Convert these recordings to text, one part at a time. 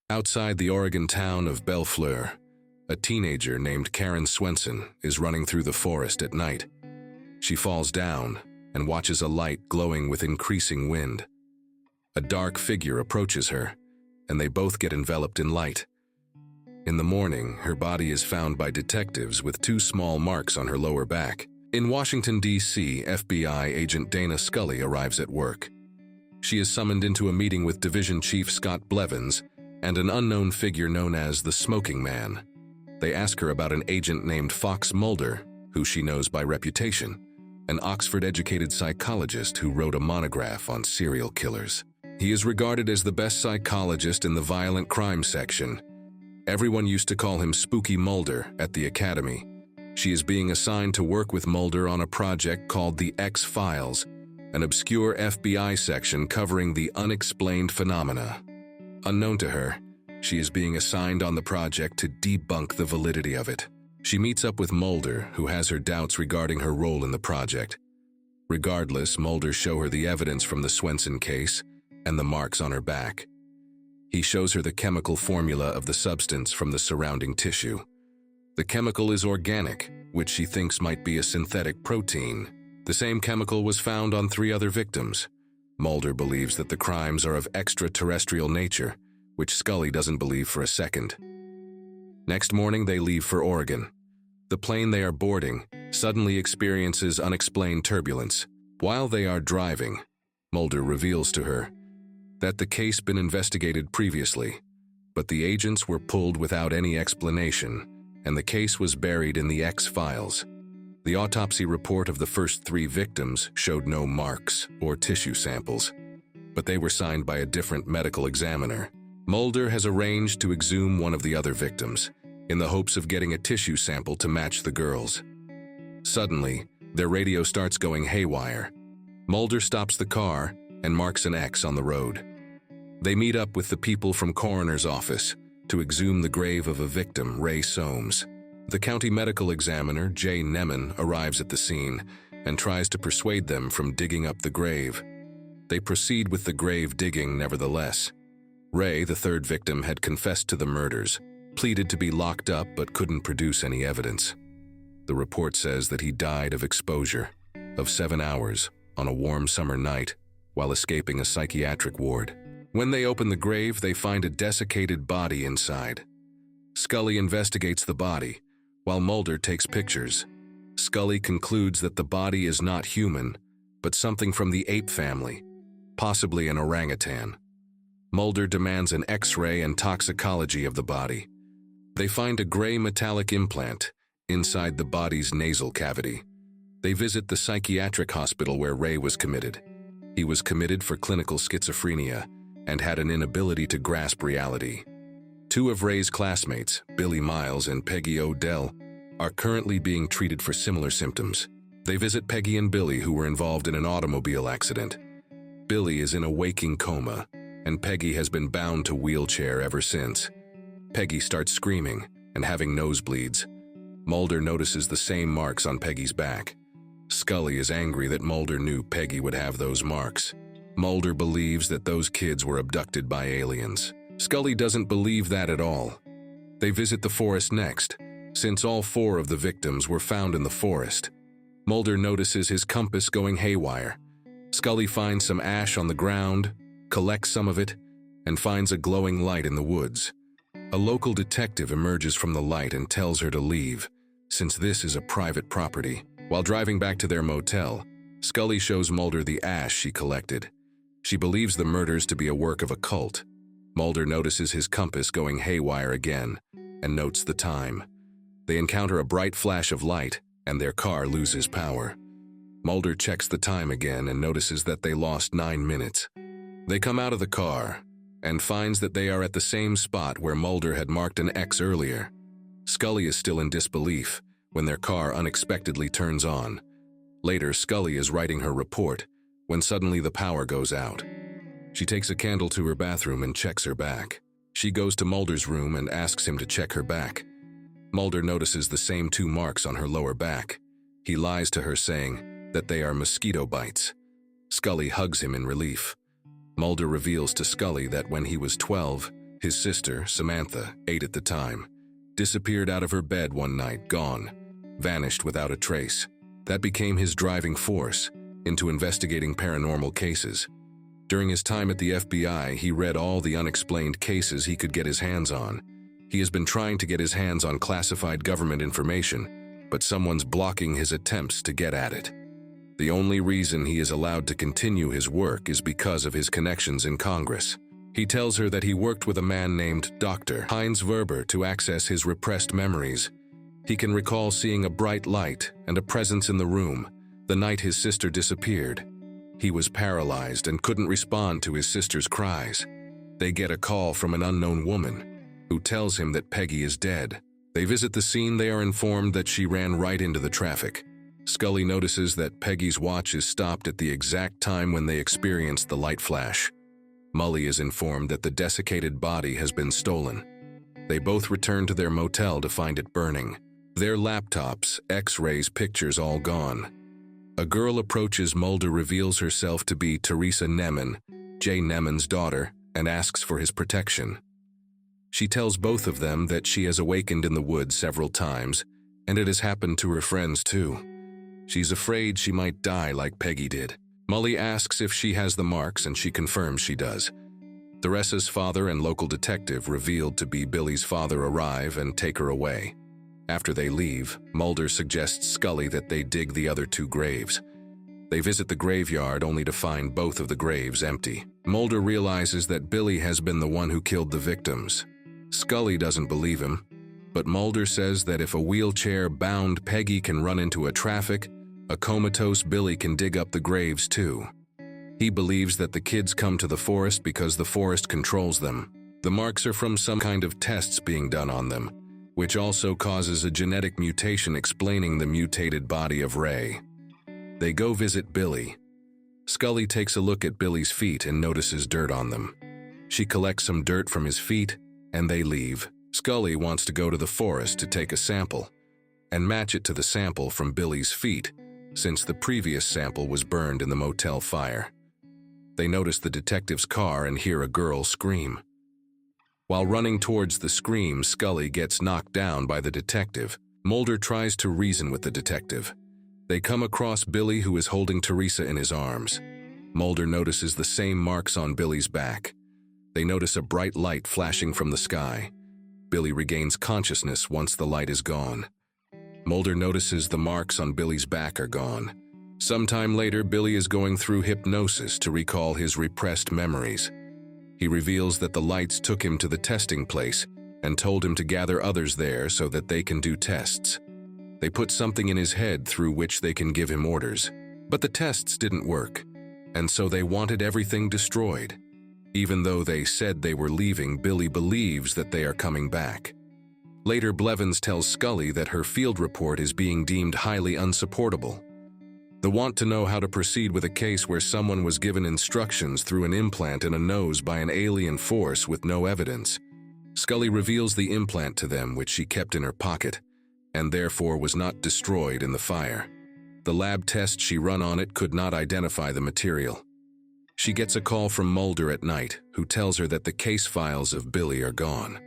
Outside the Oregon town of Bellefleur, a teenager named Karen Swenson is running through the forest at night. She falls down and watches a light glowing with increasing wind. A dark figure approaches her, and they both get enveloped in light. In the morning, her body is found by detectives with 2 small marks on her lower back. In Washington, D.C., FBI agent Dana Scully arrives at work. She is summoned into a meeting with Division Chief Scott Blevins and an unknown figure known as the Smoking Man. They ask her about an agent named Fox Mulder, who she knows by reputation, an Oxford-educated psychologist who wrote a monograph on serial killers. He is regarded as the best psychologist in the violent crime section. Everyone used to call him Spooky Mulder at the academy. She is being assigned to work with Mulder on a project called the X-Files, an obscure FBI section covering the unexplained phenomena. Unknown to her, she is being assigned on the project to debunk the validity of it. She meets up with Mulder, who has her doubts regarding her role in the project. Regardless, Mulder shows her the evidence from the Swenson case and the marks on her back. He shows her the chemical formula of the substance from the surrounding tissue. The chemical is organic, which she thinks might be a synthetic protein. The same chemical was found on 3 other victims. Mulder believes that the crimes are of extraterrestrial nature, which Scully doesn't believe for a second. Next morning, they leave for Oregon. The plane they are boarding suddenly experiences unexplained turbulence. While they are driving, Mulder reveals to her that the case been investigated previously, but the agents were pulled without any explanation, and the case was buried in the X-Files. The autopsy report of the first 3 victims showed no marks or tissue samples, but they were signed by a different medical examiner. Mulder has arranged to exhume one of the other victims, in the hopes of getting a tissue sample to match the girls. Suddenly, their radio starts going haywire. Mulder stops the car and marks an X on the road. They meet up with the people from coroner's office to exhume the grave of a victim, Ray Soames. The county medical examiner, Jay Neman, arrives at the scene and tries to persuade them from digging up the grave. They proceed with the grave digging nevertheless. Ray, the 3rd victim, had confessed to the murders, pleaded to be locked up but couldn't produce any evidence. The report says that he died of exposure of 7 hours on a warm summer night while escaping a psychiatric ward. When they open the grave, they find a desiccated body inside. Scully investigates the body, while Mulder takes pictures. Scully concludes that the body is not human, but something from the ape family, possibly an orangutan. Mulder demands an X-ray and toxicology of the body. They find a gray metallic implant inside the body's nasal cavity. They visit the psychiatric hospital where Ray was committed. He was committed for clinical schizophrenia and had an inability to grasp reality. 2 of Ray's classmates, Billy Miles and Peggy Odell, are currently being treated for similar symptoms. They visit Peggy and Billy, who were involved in an automobile accident. Billy is in a waking coma, and Peggy has been bound to a wheelchair ever since. Peggy starts screaming and having nosebleeds. Mulder notices the same marks on Peggy's back. Scully is angry that Mulder knew Peggy would have those marks. Mulder believes that those kids were abducted by aliens. Scully doesn't believe that at all. They visit the forest next, since all 4 of the victims were found in the forest. Mulder notices his compass going haywire. Scully finds some ash on the ground, collects some of it, and finds a glowing light in the woods. A local detective emerges from the light and tells her to leave, since this is a private property. While driving back to their motel, Scully shows Mulder the ash she collected. She believes the murders to be a work of a cult. Mulder notices his compass going haywire again and notes the time. They encounter a bright flash of light and their car loses power. Mulder checks the time again and notices that they lost 9 minutes. They come out of the car and finds that they are at the same spot where Mulder had marked an X earlier. Scully is still in disbelief when their car unexpectedly turns on. Later, Scully is writing her report when suddenly the power goes out. She takes a candle to her bathroom and checks her back. She goes to Mulder's room and asks him to check her back. Mulder notices the same 2 marks on her lower back. He lies to her, saying that they are mosquito bites. Scully hugs him in relief. Mulder reveals to Scully that when he was 12, His sister, Samantha, 8 at the time, disappeared out of her bed one night, gone, vanished without a trace. That became his driving force into investigating paranormal cases. During his time at the FBI, he read all the unexplained cases he could get his hands on. He has been trying to get his hands on classified government information, but someone's blocking his attempts to get at it. The only reason he is allowed to continue his work is because of his connections in Congress. He tells her that he worked with a man named Dr. Heinz Verber to access his repressed memories. He can recall seeing a bright light and a presence in the room the night his sister disappeared. He was paralyzed and couldn't respond to his sister's cries. They get a call from an unknown woman who tells him that Peggy is dead. They visit the scene. They are informed that she ran right into the traffic. Scully notices that Peggy's watch is stopped at the exact time when they experienced the light flash. Mully is informed that the desiccated body has been stolen. They both return to their motel to find it burning. Their laptops, X-rays, pictures all gone. A girl approaches Mulder, reveals herself to be Teresa Neman, Jay Neman's daughter, and asks for his protection. She tells both of them that she has awakened in the woods several times, and it has happened to her friends too. She's afraid she might die like Peggy did. Mully asks if she has the marks, and she confirms she does. Theresa's father and local detective, revealed to be Billy's father, arrive and take her away. After they leave, Mulder suggests Scully that they dig the other 2 graves. They visit the graveyard only to find both of the graves empty. Mulder realizes that Billy has been the one who killed the victims. Scully doesn't believe him, but Mulder says that if a wheelchair-bound Peggy can run into a traffic, a comatose Billy can dig up the graves too. He believes that the kids come to the forest because the forest controls them. The marks are from some kind of tests being done on them, which also causes a genetic mutation explaining the mutated body of Ray. They go visit Billy. Scully takes a look at Billy's feet and notices dirt on them. She collects some dirt from his feet, and they leave. Scully wants to go to the forest to take a sample and match it to the sample from Billy's feet, since the previous sample was burned in the motel fire. They notice the detective's car and hear a girl scream. While running towards the scream, Scully gets knocked down by the detective. Mulder tries to reason with the detective. They come across Billy, who is holding Teresa in his arms. Mulder notices the same marks on Billy's back. They notice a bright light flashing from the sky. Billy regains consciousness once the light is gone. Mulder notices the marks on Billy's back are gone. Sometime later, Billy is going through hypnosis to recall his repressed memories. He reveals that the lights took him to the testing place and told him to gather others there so that they can do tests. They put something in his head through which they can give him orders. But the tests didn't work, and so they wanted everything destroyed. Even though they said they were leaving, Billy believes that they are coming back. Later, Blevins tells Scully that her field report is being deemed highly unsupportable. They want to know how to proceed with a case where someone was given instructions through an implant in a nose by an alien force with no evidence. Scully reveals the implant to them, which she kept in her pocket, and therefore was not destroyed in the fire. The lab test she run on it could not identify the material. She gets a call from Mulder at night, who tells her that the case files of Billy are gone.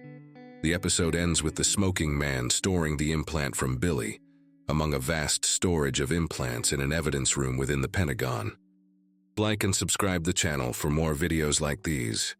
The episode ends with the smoking man storing the implant from Billy among a vast storage of implants in an evidence room within the Pentagon. Like and subscribe the channel for more videos like these.